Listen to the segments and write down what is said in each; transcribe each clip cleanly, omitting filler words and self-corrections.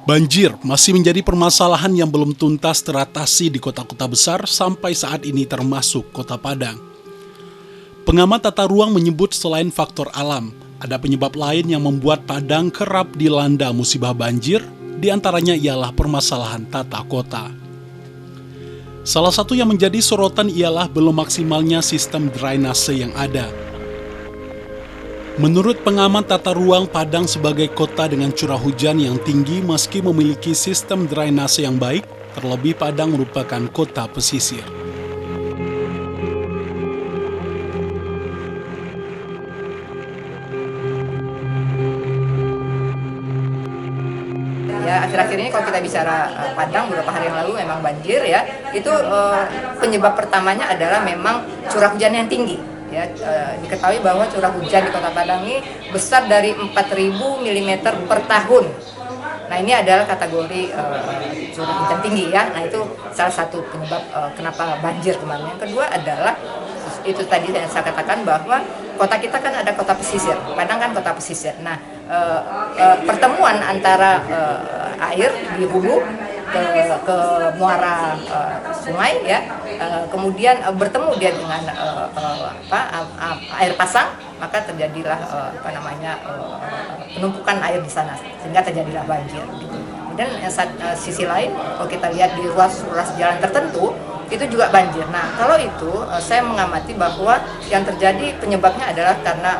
Banjir masih menjadi permasalahan yang belum tuntas teratasi di kota-kota besar sampai saat ini termasuk Kota Padang. Pengamat tata ruang menyebut selain faktor alam, ada penyebab lain yang membuat Padang kerap dilanda musibah banjir, diantaranya ialah permasalahan tata kota. Salah satu yang menjadi sorotan ialah belum maksimalnya sistem drainase yang ada. Menurut pengamat tata ruang, Padang sebagai kota dengan curah hujan yang tinggi meski memiliki sistem drainase yang baik, terlebih Padang merupakan kota pesisir. Ya, akhir-akhir ini kalau kita bicara Padang beberapa hari yang lalu memang banjir ya. Itu penyebab pertamanya adalah memang curah hujan yang tinggi. Ya, diketahui bahwa curah hujan di Kota Padang ini besar dari 4.000 mm per tahun. Nah, ini adalah kategori curah hujan tinggi ya. Nah, itu salah satu penyebab kenapa banjir kemarin. Yang kedua adalah itu tadi yang saya katakan bahwa kota kita kan ada kota pesisir. Padang kan kota pesisir. Nah, pertemuan antara air di hulu ke muara sungai ya, kemudian bertemu dia dengan air pasang, maka terjadilah penumpukan air di sana sehingga terjadilah banjir gitu. Kemudian sisi lain kalau kita lihat di ruas jalan tertentu itu juga banjir. Nah, kalau itu saya mengamati bahwa yang terjadi penyebabnya adalah karena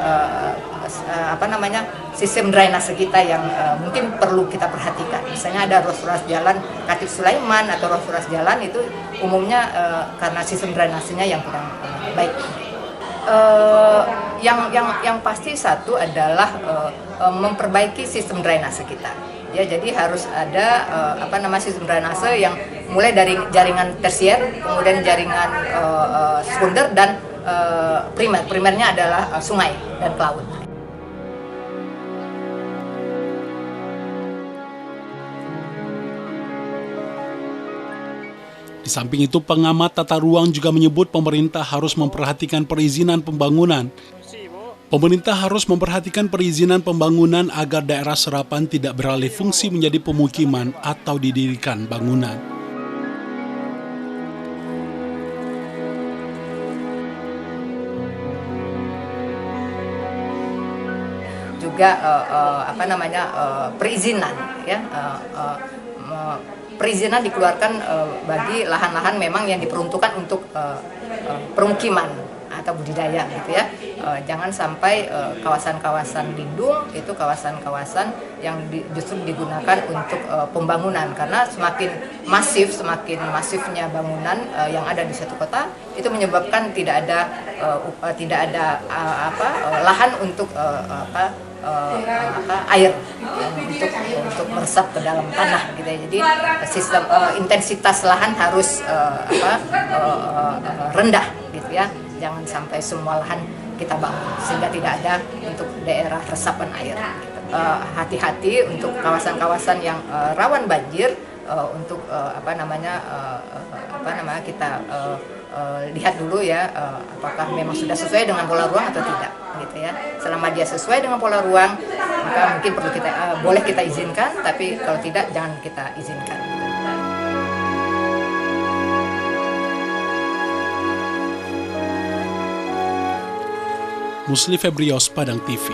sistem drainase kita yang mungkin perlu kita perhatikan. Misalnya ada ruas-ruas jalan Khatib Sulaiman atau ruas-ruas jalan itu umumnya karena sistem drainasenya yang kurang baik. Yang pasti satu adalah memperbaiki sistem drainase kita. Ya, jadi harus ada sistem drainase yang mulai dari jaringan tersier, kemudian jaringan sekunder dan primer. Primernya adalah sungai dan laut. Di samping itu, pengamat tata ruang juga menyebut pemerintah harus memperhatikan perizinan pembangunan. Pemerintah harus memperhatikan perizinan pembangunan agar daerah serapan tidak beralih fungsi menjadi pemukiman atau didirikan bangunan. Juga perizinan ya. Perizinan dikeluarkan bagi lahan-lahan memang yang diperuntukkan untuk permukiman atau budidaya gitu ya. Jangan sampai kawasan-kawasan lindung itu kawasan-kawasan yang justru digunakan untuk pembangunan, karena semakin masifnya bangunan yang ada di suatu kota itu menyebabkan tidak ada lahan untuk air untuk meresap ke dalam tanah gitu ya. Jadi sistem intensitas lahan harus rendah gitu ya. Jangan sampai semua lahan kita bangun sehingga tidak ada untuk daerah resapan air. Hati-hati untuk kawasan-kawasan yang rawan banjir, untuk kita lihat dulu ya apakah memang sudah sesuai dengan pola ruang atau tidak gitu ya. Selama dia sesuai dengan pola ruang, maka mungkin perlu boleh kita izinkan, tapi kalau tidak jangan kita izinkan. Musli Febrios, Padang TV.